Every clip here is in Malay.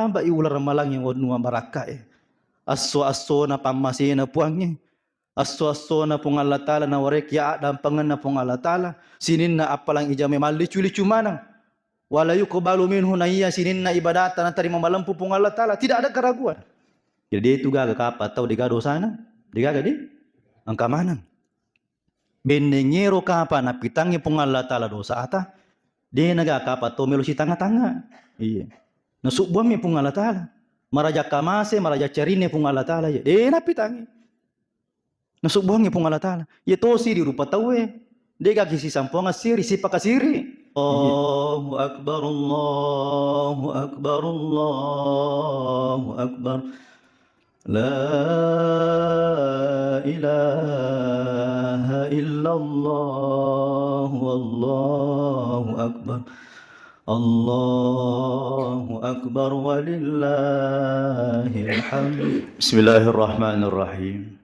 ba iular malang yang wanu baraka asso na pamasi na puangnya asso na pung Allah Taala na warek ya dan pangan na pung Allah Taala sinin na apalang ijame malicu-licu manang wala yuqbalu minhu naiya sinin na ibadatan na terima malampu pung Allah Taala, tidak ada keraguan. Jadi itu gaga kapa tau diga dosana digaga di angka manang benengero kapa na pitangi pung Allah Taala dosa ata dia naga kapa to melu si tanga-tanga iya nasuk buami pung Allah Taala maraja kamase maraja carine pung Allah Taala ya dia na pitangi nasuk buangi pung Allah Taala ya to si di rupa tawe dia gagi si samponga siri si pakasiri Allahu akbar Allahu akbar Allahu akbar la ilaha illallah wallahu akbar Allahu akbar walillahil hamd. Bismillahirrahmanirrahim.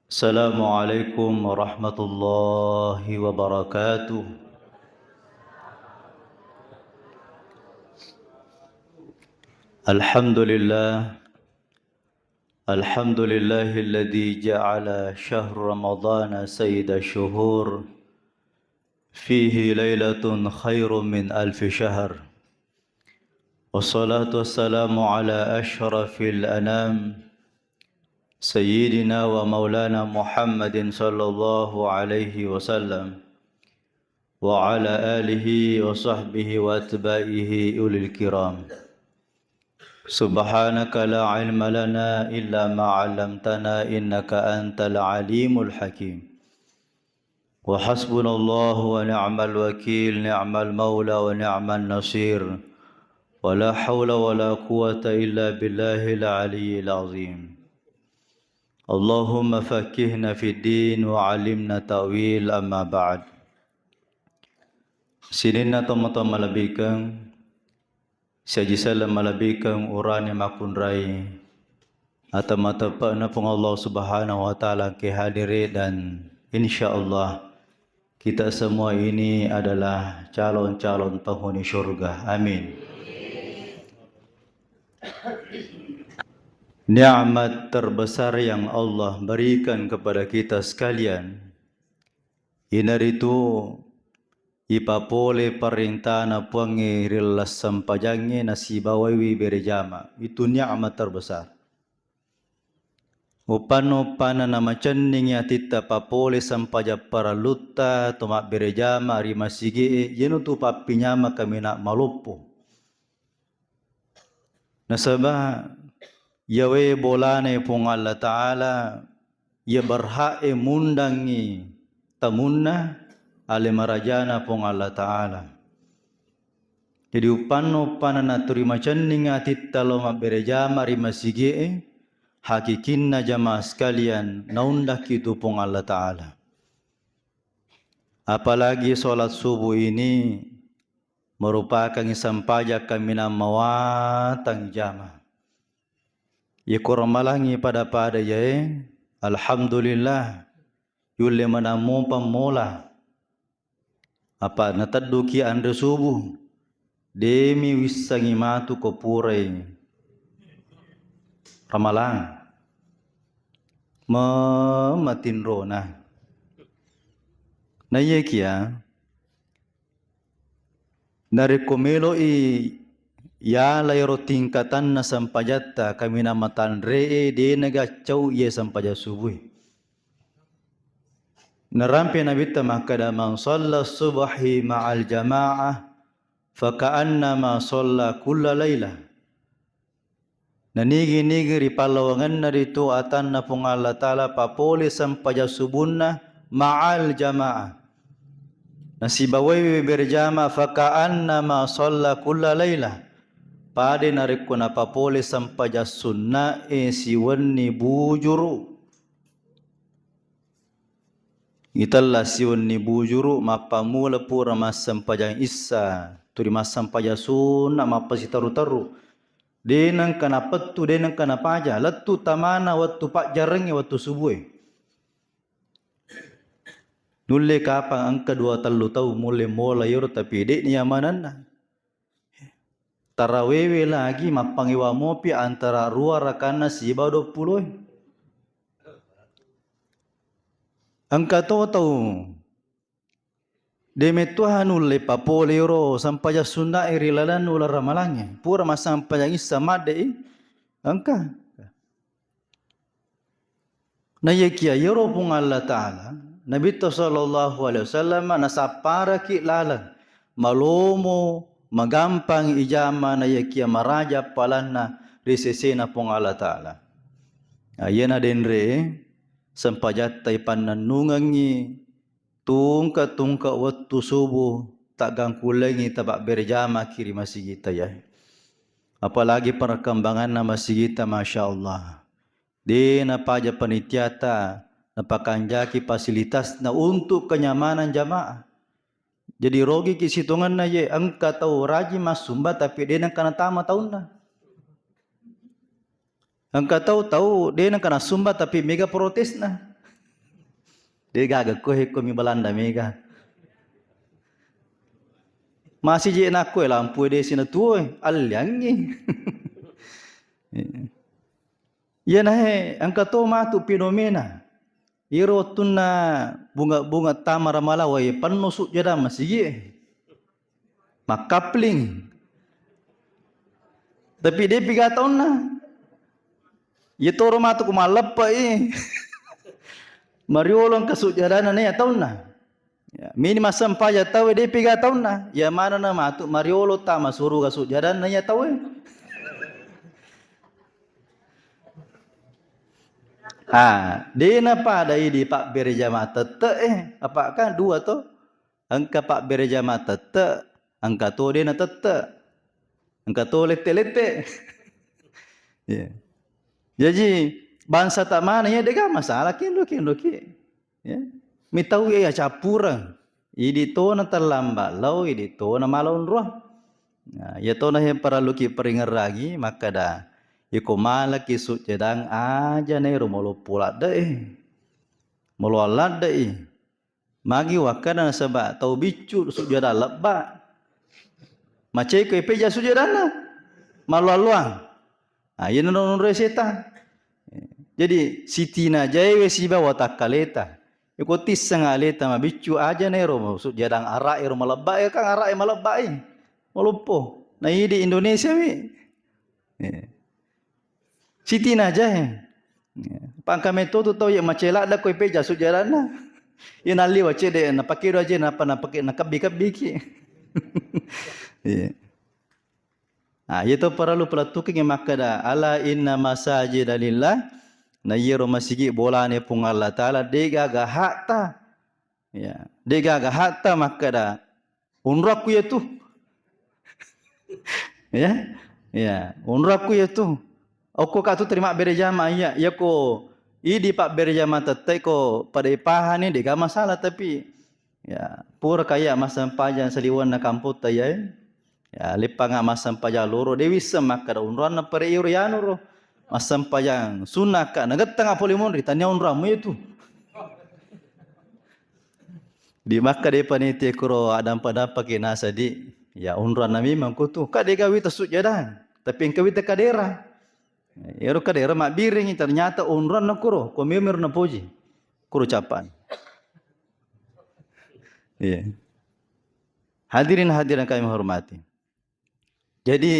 Assalamualaikum warahmatullahi wabarakatuh. Alhamdulillah. Alhamdulillahilladzi ja'ala syahr ramadhana sayyida syuhur fihi lailatun khairum min alfi syahr. Wassalatu wassalamu ala ashrafil anam Sayyidina wa maulana Muhammadin sallallahu alaihi wasallam wa ala alihi wa sahbihi wa atba'ihi ulil kiram. Subhanaka la ilma lana illa ma 'allamtana innaka antal alimul hakim. Wa hasbunallahu wa ni'mal wakil, ni'mal maula wa ni'mal nasir. Wa la hawla wa la quwata illa billahil aliyyil azim. Allahumma fakihna fid din wa 'allimna ta'wil amma ba'd. Sininna tama-tama malabikang saji salam malabikang urani makun rai atau matapa na pong Allah Subhanahu wa taala ke hadiri dan insyaallah kita semua ini adalah calon-calon penghuni syurga. Amin. Nikmat terbesar yang Allah berikan kepada kita sekalian inaritu ipapole perintah na puangi rilas sampajangi nasibawawi berejama itu nikmat terbesar. Upano pana na macanning atita papole sampaja para lutta tomak berejama rimasigi yenu tu papinyama kami nak malupo. Nasaba yawe bolane pung Allah Ta'ala ya berhak mundangi tamunna ale marajana pung Allah Ta'ala. Jadi upano panana terima cenning atit taloma berejama rimasigi hakikinna jamaah sekalian naundah kitu pung Allah Ta'ala. Apalagi solat subuh ini merupakan sampaja kami mawatang jamaah. Ya kurang malangi pada ya alhamdulillah yule manamu pamola apa nataduki anda subuh demi wisangi matu ko purai ramalang mematin rona na yekia dari komelo ya layro tingkatan na sampajatta kami namatan ree de naga caw ye sampaja subuh. Narampi Nabi tamakada man shalla subhi ma'al jamaah faka'annama shalla kulla laylah. Nanigi-nigi ripalawangan na dito atan na pung Allah Ta'ala papole sampaja subunna ma'al jamaah. Nasibawai berjama faka'annama shalla kulla laylah. Pade narik ko napapole sampaja sunna siwani bujuru. Italla siwani bujuru mapamula pura mas sampaja isa. Turi mas sampaja sunna mapasitaru-taru. Denang kana pettu denang kana paja. Latu tamana waktu pak jarangnya waktu subuh. Nulle kapang angka 2 talu tahu mulai mola yor tapi dek ni amanan. Tarawewe lagi mapangiwa mopi antara rua rakana siba 20. Angka tahu deme Tuhan ulle papolero sampai Sunda irilalan ular ramalangnya. Pura mas sampai isa made angka. Na yekia yero pung Allah Ta'ala. Nabi sallallahu alaihi wasallam nasapara ki lalang. Malomo magampang ijama na yekia maraja palanna risesena pung Allah Ta'ala. Ayana denre sampajatai pananungangi tungka waktu subuh tak gangkulangi tabak berjama kiri masjid kita ya. Apalagi perkembangan masjid kita, Masya Allah. Di napaja panitiata napakanjaki fasilitas na untuk kenyamanan jamaah. Jadi rogi kisitungan na ye angka tahu raji mas sumba tapi dia nak kena tama tahun na. Angka tahu dia nak kena sumba tapi mega protes na. Dia gagak komi Belanda mega. Masih je nak koe lampu dia sini tuoi alyangi. Ya nahe angka tahu matu fenomena. Iro tunna bunga tamar malawai penuh sujada masih makapling. Tapi dia 3 tahun na. Ya toro matu kumalapa Mariolong kesujadana na ya tahun na. Ya, minima sampai ya tahu dia 3 tahun na. Ya mana na matu mariolo tama suruh kesujadana na ya tahu. Dia napa ada di Pak Berjamaah tete apakah 2 tu? Angka Pak Berjamaah tete, angka tu dia na tete. Angka tu lete. Ya. Jadi bangsa tak mana ya dega masalah kin ya mi tahu ya capura idi to na terlambat lau idi to na malon roh ya to na he para luki peringar lagi maka dah iko malaki sujadang aja ne rumolo pula deh molo alat deh magi wakana sebab tau bicu sujada lebak macai ke peja sujadana malu aluang ina non reseta. Jadi siti na jaiwe siba watakaleta. Ikuti sengaleta mabicu aja nero maksud jadang arak ero malebai kan arak malebai. Malumpo. Na di Indonesia wi. Siti na jae. Pangkame tu tau ya macela da koi peja sujarana. Ina liwa cede na pakiru aja na pakai na kabi ki. Itu perlu pelatuking makada ala inna masajida lillah. Na yero masigi bola ne pung Allah Ta'ala dega gahata. Ya, dega gahata makada unraku ya tu. Ya, unraku ya tu. Oko katu terima berjamaah ya ko idi Pak berjamaah tetai ko pada ipahan ni dega masalah tapi ya pura kaya masam pajan saliwan na kamput tayai. Ya lepanga masam paja loro dewi semakada unran na pare irianu ro. Masam payang sunnah ka nagatang apolimon ritanya unramu itu. Di Makkah de panitia kuro adam pada pakai nasa di ya unran nami mangkutu kade gawi tasujadang tapi engkawi ta kadera. Ya ro kadera mak biring ternyata unran na kuro komimir na puji kuro capan. Iya. Hadirin kami hormati. Jadi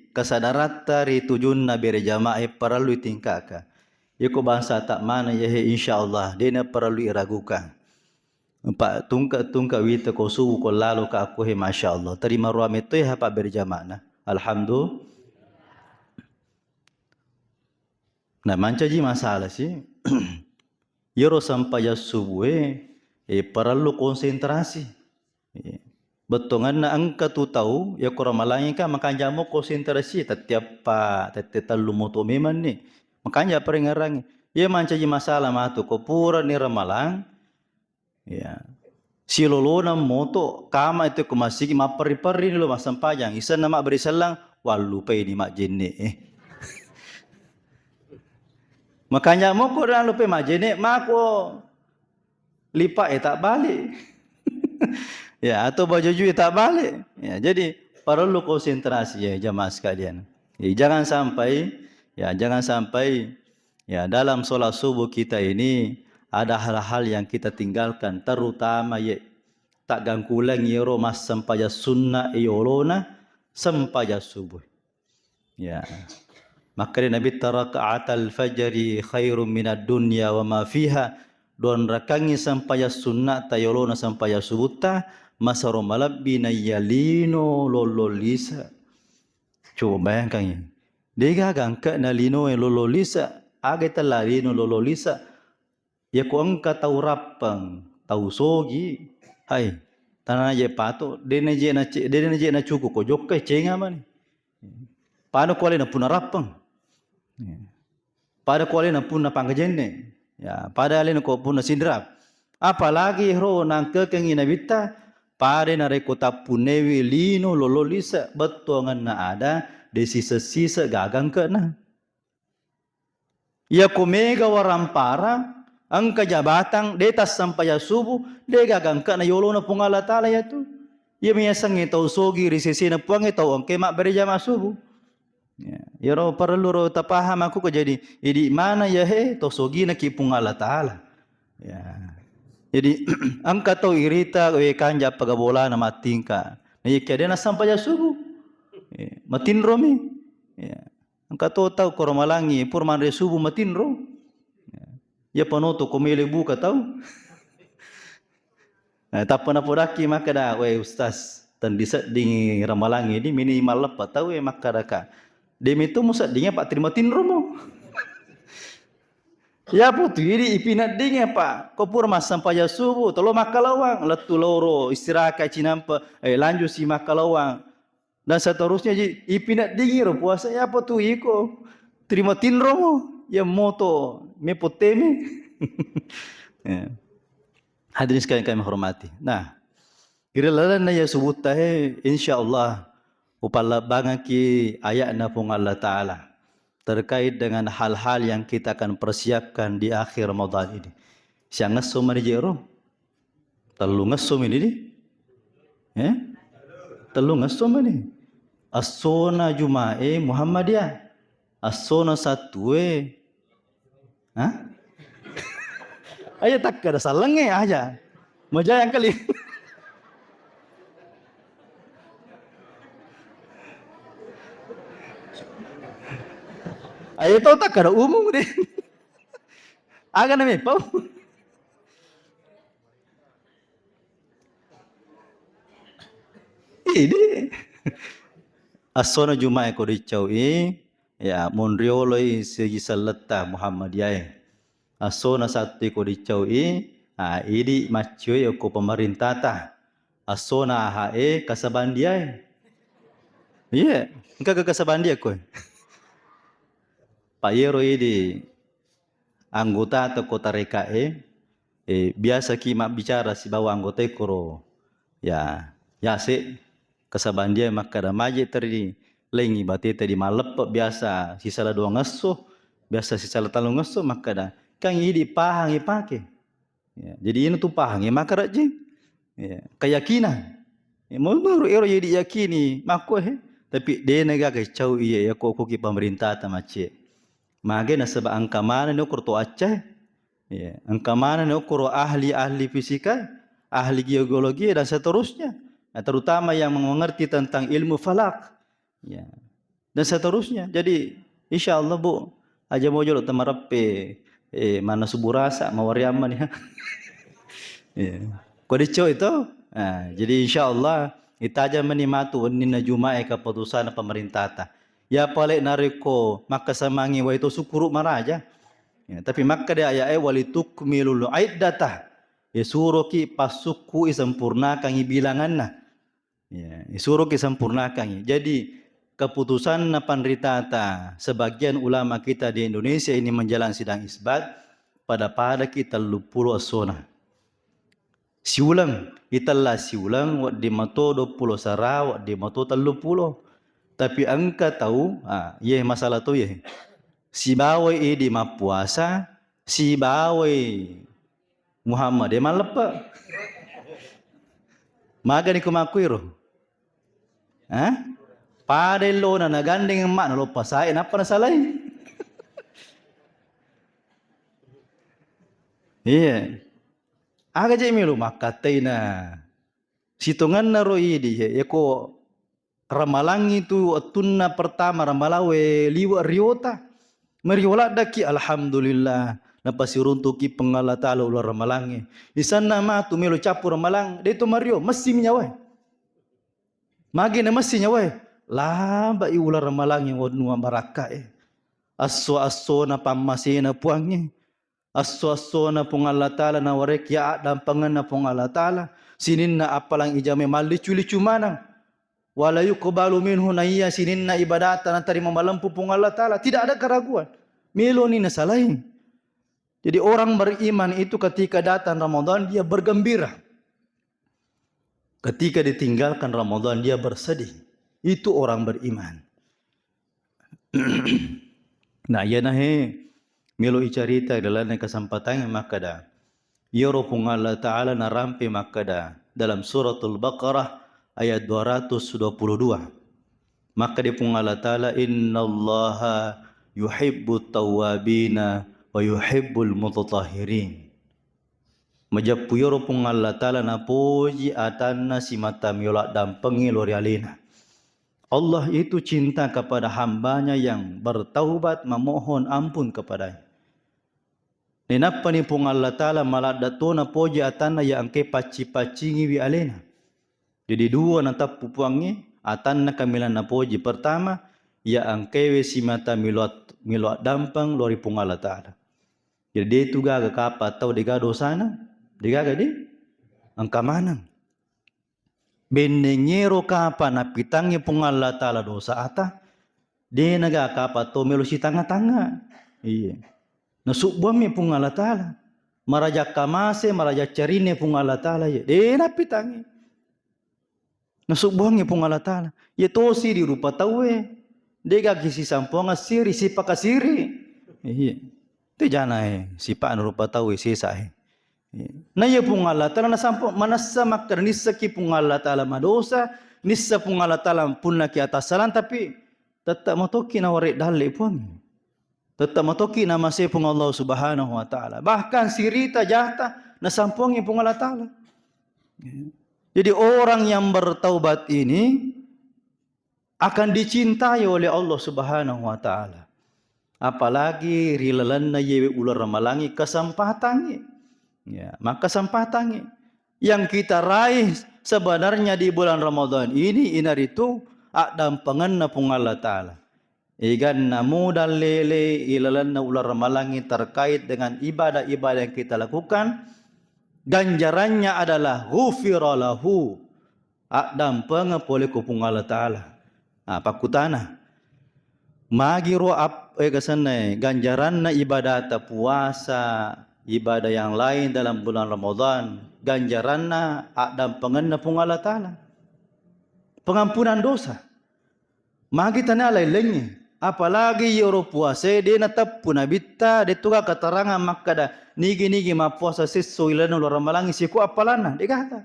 kesadaran dari tujuan Nabi berjamaah perlu tingkatkan. Iko bangsa tak mana ya insyaallah dia perlu iragukan. Empat tungka wita ko subuh ko lalu ka aku masyaallah. Terima ruam itu ya Pak berjamaah. Alhamdulillah. Nah mancaji masalah sih. Yoro sampai subuh perlu konsentrasi. Betongan na angka tu tahu ya kora malangi ka makanya mo konsentrasi setiap pa tetalu moto memang ni makanya peringarang ya mancaji masalah matu ko pura ni ramalang ya silolona moto kama itu ko masigi mapari-pari lo masam pajang isa nama berisalang walu pe ni mak jenne makanya mo ko ran lupe mak jenne mako lipat tak balik. Ya atau baju tak balik. Ya jadi perlu konsentrasi ya jamaah sekalian. Jangan sampai ya dalam sholat subuh kita ini ada hal-hal yang kita tinggalkan, terutama ya tak gangkulang yero mas sampaya sunnah iolona sampaya subuh. Ya. Maka Nabi taraka'atal fajri khairum minad dunya wa ma fiha. Don rakangi sampaya sunnah tayolona sampaya subuta masaro malabbi na yalino lololisa. Coba bayangkan ini. Dia gangka na lino lololisa, agak telah lino lololisa. Ya ko angka tahu rapang, tahu sogi. Hai, tanah je pato, dene je na cukup ko jokai cenga mani. Paano ko na puna rapang. Pada ko na puna panggajenne. Ya, pada alin ko puna sindrap. Apalagi ro nang kekengina bita pada na rekota punewi lino lololisa betongan na ada de sisa-sisa gagang ke na. Ya komega warampara ang kajabatang detas sampai subuh de gagang ke na yolo na pungala tala ya tu. Ya miyasang itaw sogi risisi na puang itaw ang kemak berjama subuh. Ya ro perlu ro tapaham aku ko jadi idi mana ya he to sogi na kipung Allah taala. Ya. Jadi angka to irita we kanja pagabola na matingka. Na ikade na sampai subuh. Matin romi. Ya. Angka to tau koromalangi purman re subuh matin ro. Ya panoto komele buka tau. Nah, tapana podaki maka da we ustaz tan bisa ding ramalangi di minimal lepa tau we maka daka. Demi itu musa dinga pak terima tinromo. Ya putu ini ipinat dinga pak. Kopur mas sampai subuh. Tolo makalawang letu loro istirahat cinampa lanjut si makalawang dan seterusnya ji ipinat dinga ro puasa ya putu iko terima tinromo ya moto mepoteme. Ya. Hadirin sekalian kami hormati. Nah, kira-kira na ya subuh tahe insyaallah upalabangan ki ayat na pung Allah Ta'ala terkait dengan hal-hal yang kita akan persiapkan di akhir Ramadan ini. Siang ngesum ini jero? Telu ngesum ini? Telu ngesum ini? As-sona Jumae Muhammadiyah. As-sona Satwe. Hah? Ayo tak ada salenge aja. Maja yang kali. Ayo tahu tak ada umum deh. Agak namanya pau. Ini asona Jumae ko dicau ya monrioloi segi salata Muhammadiyah. Asona satu ko dicau ini macu ko pemerintah ta. Asona hae kasabandiai. Iya, engkau ke kasabandia ko. Pak Yero ini anggota atau kota RKE biasa kima bicara si bawa anggota koro ya se kasabandia maka da maje teri lengi bati tadi malep biasa si salah dua ngeso biasa si salah talo ngeso maka da kang ini pahang ipake ya, jadi ini tuh pahang ya maka raje ya, keyakinan ya, mau ero jadi yakini mako tapi dia negara kacau iya ya kok ki pemerintah tamace. Mage na sebab angka mana ni ukur to Aceh, ya, angka mana ni ukur ahli fisika, ahli geologi dan seterusnya, ya, terutama yang mengerti tentang ilmu falak, ya, dan seterusnya. Jadi insya Allah bu, aja mau jolo temarape, mana suburasa mawariaman ya, ya. Kodico itu, nah, jadi insya Allah kita aja menimatu nina Jumae keputusan pemerintah ta. Ya paling nariko maka samangi wa itu sukuru maraja. Ya, tapi maka dia ayat walitukmilul iddatah. Ya suruh ki pasuku sempurnakan bilanganna. Ya, suruh ki sempurnakan. Jadi keputusan panritata sebagian ulama kita di Indonesia ini menjalan sidang isbat pada kita lupulu asona. Siulang italah siulang wa di mato 20 sara wa di mato 30. Tapi angka tahu, ye masalah tu ye. Si bawai di mapuasa, si bawai Muhammad dia malepa. Maga ni kumakuiro. Ha? Padelo na naganding ang mak, nalupasain, apa na salay? Iya. Aga jay milo makatay na. Situngan na roi di, yako ramalang itu tunna pertama ramalawe liwa riota. Mariola daki alhamdulillah. Napasiruntuki pengalatala ular ramalangi. Isan nama tu melo capur ramalang, de tu Mario mesti minyawai. Magi na mesti nyawai. Lamba i ular ramalangi wadnu baraka Asso na pamasina puangnya. Asso na pung Allah Ta'ala na warek ya dan pangan na pung Allah Ta'ala. Sinin na apalang ijame malicu-licu manang. Wala yuqbalu minhu naiya sinin na ibadatan na terima malampu pung Allah Ta'ala. Tidak ada keraguan. Melo ni nasalahin. Jadi orang beriman itu ketika datang Ramadan dia bergembira. Ketika ditinggalkan Ramadan dia bersedih. Itu orang beriman. Nah, ya nahe melo icarita dalam kesempatan yang makada. Yoro pung Allah Ta'ala narampe makada dalam suratul Baqarah ayat 222. Maka di pung Allah Ta'ala innallaha yuhibbut tawwabina wa yuhibbul mutatahhirin. Majapu yoro pung Allah Ta'ala na puji atanna si mata miolak dan pengilori alina. Allah itu cinta kepada hambanya yang bertaubat memohon ampun kepadanya. Nenapa ni pung Allah Ta'ala maladatona puji atanna yang ke paci-pacingi wi alina. Jadi dua natap pupuangi atanna kamilan na puji. Pertama ya angkewe si mata miluat dampang lori pung Allah Ta'ala. Jadi dia itu gaga kapa tau diga dosana, digaga di angka manang. Benengero kapa na pitangi pung Allah Ta'ala dosa ata, dia naga kapa tau melu si tanga-tanga. Iya. Nasubwa mi pung Allah Ta'ala. Maraja kamase, maraja carine pung Allah Ta'ala. Dia na pitangi. Nasubwa mi pung Allah Ta'ala. Ya tosi di rupa tawe. Dia kisi samponga siri, si pakasiri. Iya. Itu jana si pak rupa tawe sisa na ya pung Allah Ta'ala na sampo manasa makar nisa ki pung Allah Ta'ala madosa, nisa pung Allah Ta'ala pun ki atas salan tapi tetap matoki na warik dali pun. Tetap matoki na masih pung Allah Subhanahu wa Ta'ala. Bahkan sirita jata na sampongi pung Allah Ta'ala. Jadi orang yang bertaubat ini akan dicintai oleh Allah Subhanahu wa Ta'ala. Apalagi rilalan na yewe ular ramalangi kesempatannya. Ya, maka kesempatannya yang kita raih sebenarnya di bulan Ramadan ini inar itu adam pangan pung Allah Ta'ala. Igan namu dan lele ilalan na ular ramalangi terkait dengan ibadah-ibadah yang kita lakukan, ganjarannya adalah ghufira lahu, adam pangan pole pung Allah Ta'ala. Pakutana magiro kasana ganjaran na ibadah puasa, ibadah yang lain dalam bulan Ramadan, ganjaran na adam pangan pung Allah Ta'ala. Pengampunan dosa. Magi tanah lain-lainnya. Apalagi yoro puasa dia natap punabita dia tuga keterangan makada nigi mapuasa siso ilan ular ramalangi siku apalana dia kata.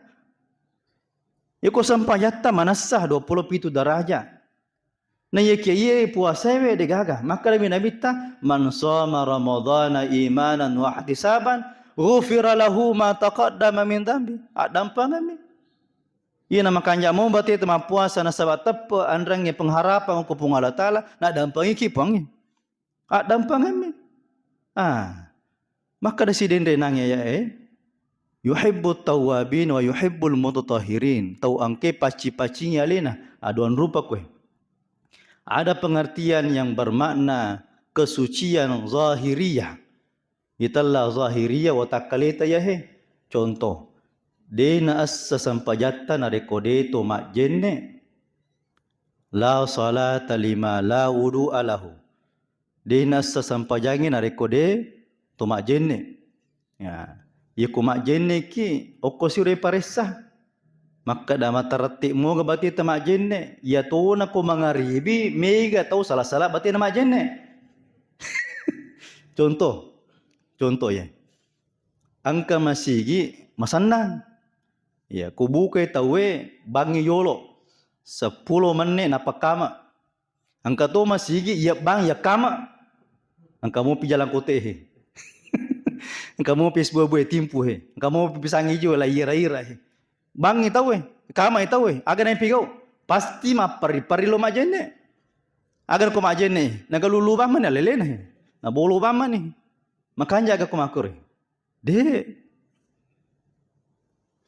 Iko sampayatta manasah 27 derajat. Na ye puasa we de gaga maka demi nabita man shoma ramadhana imanan wa ihtisaban ghufira lahu ma taqaddama min dhanbi adam pangami ina makanya mo bati tema puasa na sabatap andrangnya pengharapan ko pung Allah Ta'ala na dampangi kipangi adam pangami maka da sidende nangya ya yuhibbut tawwabin wa yuhibbul mutatahhirin tau angke paci-pacinya lena aduan rupa kue. Ada pengertian yang bermakna kesucian zahiriyah. Itulah zahiriyah wa takalita ya Contoh. Dena assa sampajata na rekode to mak jenne. La salata lima la wudu alahu. Dena assa sampajangin na rekode to mak jenne. Ya. Iku mak jenne ki okosire paresah. Maka dama tertik mo bati tamak jenne ya to na ko mangaribi mega tau salah-salah bati nama jenne. Contoh ya. Angka masigi masanang. Ya kubuke tawe bangi yolo. 10 menit napakama. Angka tu masih ya bang ya kama. Angka mau pi jalan kote he. Angka mau pi sebuah timpu he. Angka mau pi pisang hijau lah ira-ira he. Bang itaw he. Kama itaw he. Aga na pigau. Pasti mapari-pari lo majene. Agar ko majene. Nagalulu ba man lele na he. Nabolo ba man ni. Makanya aga ko makur he. De.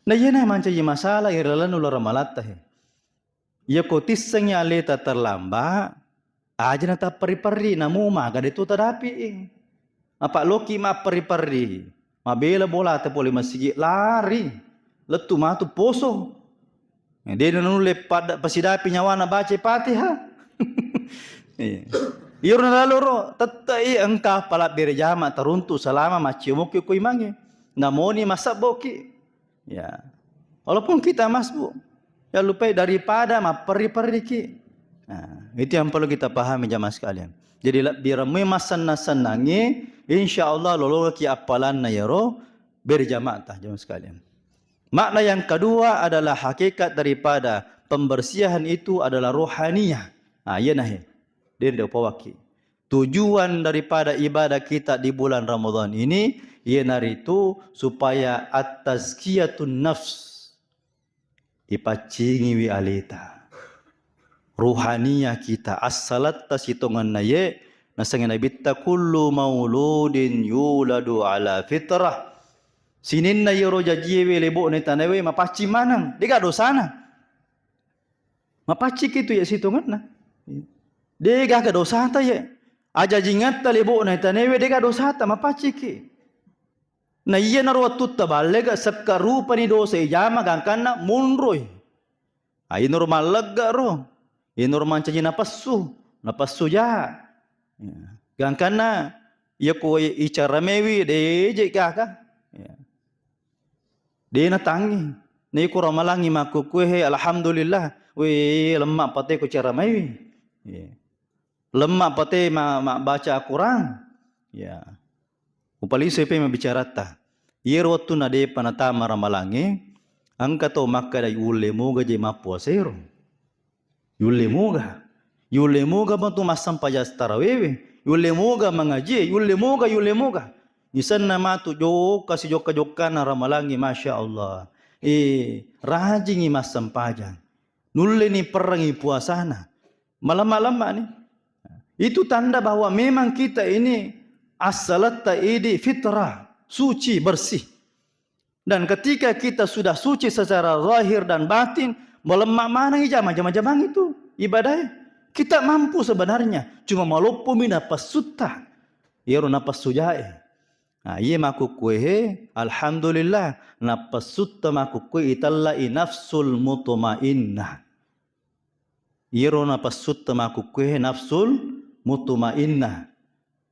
Na yena manca ye masalah iralan ular malata he. Ya ko tisengnya leta terlambat. Aja na pari-pari na muma kada itu tadapi eh. Apa loki ma pari-pari. Mabela bola te poli masigi lari. Letu ma tu poso. Dia nule pada pasidapi nyawa na baca Fatihah. Iyor na laloro tatai engkah pala berjama teruntu selama maciumoki ko imange. Namoni masaboki. Ya. Walaupun kita masbuk, ya lupa daripada maperi-peri ki. Nah, itu yang perlu kita pahami jamaah sekalian. Jadi biar senang-senangi, insyaallah lolo ki apalan na yaro berjamaah tah jamaah sekalian. Makna yang kedua adalah hakikat daripada pembersihan itu adalah rohaniyah. Ah, iya nah. Dia pawaki. Tujuan daripada ibadah kita di bulan Ramadan ini ialah itu supaya at-tazkiyatun nafs ipacingi wi alita. Ruhaniyah kita as-salat tasitungan naye nasangin nabitta kullu mauludin yuladu ala fitrah. Sinin na yoro jajiwe lebo ne tanawe mapaci manang dega dosana. Mapaci kitu ya situngan na. Dega ka dosa ta ye. Aja jingat ta lebo ne tanawe dega dosa ta mapaci ki. Na iya narwa tutta balega sakka rupa ni dosa ijama gangkanna munroy. Ai normal lega ro. Ai normal canyi napassu ja. Gangkanna ya ko icara mewi deje ka. Ya. Dia na tangi. Ni ko ramalangi maku kuhe alhamdulillah. We lemak pate ko cara mewi. Ya. Lemak pate ma baca Quran. Ya. Upali sepe bicara ta. Yer waktu na de panata maramalangi angka to makka da yulle moga je mapuasero. Yulle moga bantu masam pajas tarawewe. Yulle moga mengaji, yulle moga. Isan nama tu jo kasih joka na ramalangi masya Allah. Rajingi masam pajang. Nulle ni perangi puasana. Malam-malam ni. Itu tanda bahwa memang kita ini as-salat ta'idi fitrah, suci, bersih. Dan ketika kita sudah suci secara zahir dan batin, melemah mana jam-jam itu ibadah. Kita mampu sebenarnya, cuma malupu mina pasutta. Yero napas sujae. Nah, iya maku kuehe, alhamdulillah, napas sutta maku kue italla nafsul mutmainnah. Yero napas sutta maku kuehe nafsul mutmainnah.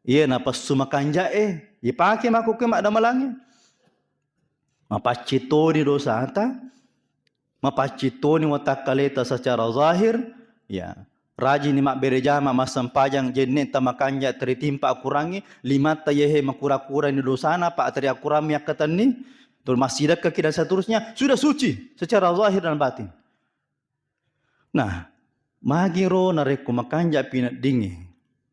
Iya napas sumakanjae, ipake maku kue mak damalangi. Mapacito ni dosa ata, mapacito ni watakaleta secara zahir, ya. Rajin ni mak berejama masam pajang jenet tamakanya teritimpa akurangi, lima tayehe makura-kura ni dosana pak teri akuram yakatan ni, tul masjidah kaki dan seterusnya sudah suci secara zahir dan batin. Nah, magiro nareku makanja pinat dingi,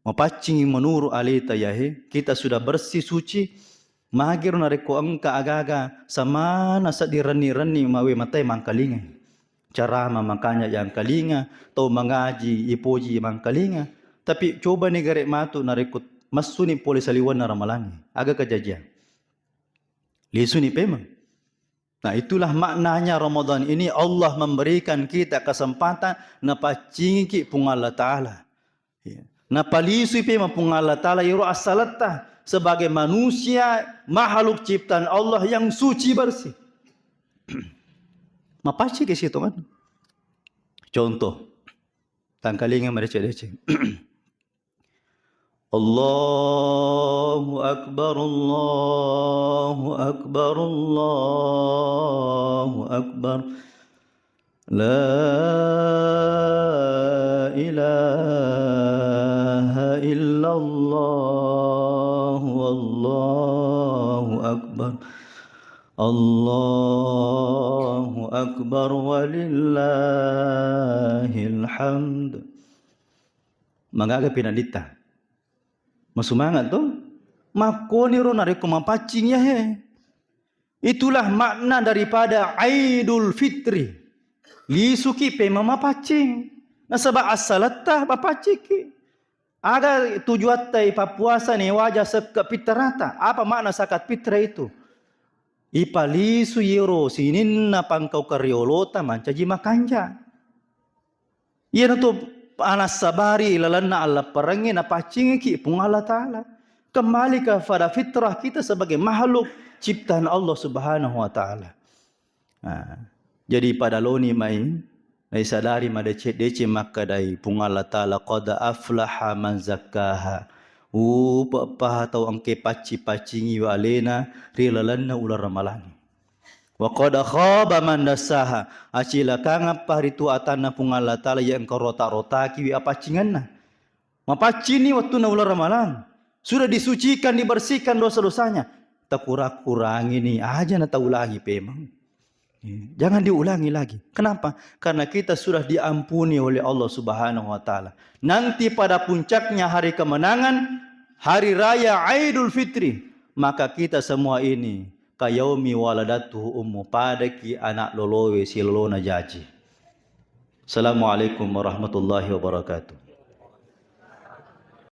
mapacingi menuru alita yahe, kita sudah bersih suci. Magiro nareku engka agaga sama nasa dirani-rani mawe matai mangkalinga. Cara makanya yang kalinga, atau mengaji ipoji mangkalinga. Tapi coba ni garek matu narekut masuni polis saliwan na ramalangi. Agak kejadian. Lisuni pemang. Nah itulah maknanya Ramadan ini Allah memberikan kita kesempatan napacingi pung Allah Ta'ala. Napalisui pemang pung Allah Ta'ala yuru as-salatah. Sebagai manusia makhluk ciptaan Allah yang suci bersih. Mapaci ke situ kan? Contoh, tangkalingan mereka dece. Allahu Akbar, Allahu Akbar, Allahu Akbar. La ilaha illallah, Allahu Akbar. Allahu akbar walillahil hamd. Magaga pinadita. Masumangat tu. Makoni ronari kumapacing ya he. Itulah makna daripada Aidul Fitri. Lisuki pe mamapacing. Nasabak asalatah bapaciki. Aga tujuatai papuasa ni wajah sekak pitrata. Apa makna sakat pitra itu? Ipalisu yero sininna pangkau kariolota mancaji makanja. Ia tu anas sabari lalana Allah perangi na pacingi ki pung Allah Ta'ala. Kembali kepada fitrah kita sebagai makhluk ciptaan Allah Subhanahu wa Ta'ala. Jadi pada loni mai sadari madece dece maka dai pung Allah Ta'ala qad aflaha man zakkaha. Papa tau angke paci-pacingi wa alena rilalanna ular ramalani. Wa qad khaba man dassaha. Acila kangap paritu atana pung Allah Ta'ala yang kau rota-rotaki wi apacinganna. Mapacini waktu na ular ramalan. Sudah disucikan, dibersihkan dosa-dosanya. Tak kurang-kurangi ni aja na ulangi pemang. Jangan diulangi lagi. Kenapa? Karena kita sudah diampuni oleh Allah Subhanahu wa Ta'ala. Nanti pada puncaknya hari kemenangan, hari raya Aidul Fitri, maka kita semua ini kayaumi waladatuhu ummu, padaki anak lolowe si lolona jaji. Assalamualaikum warahmatullahi wabarakatuh.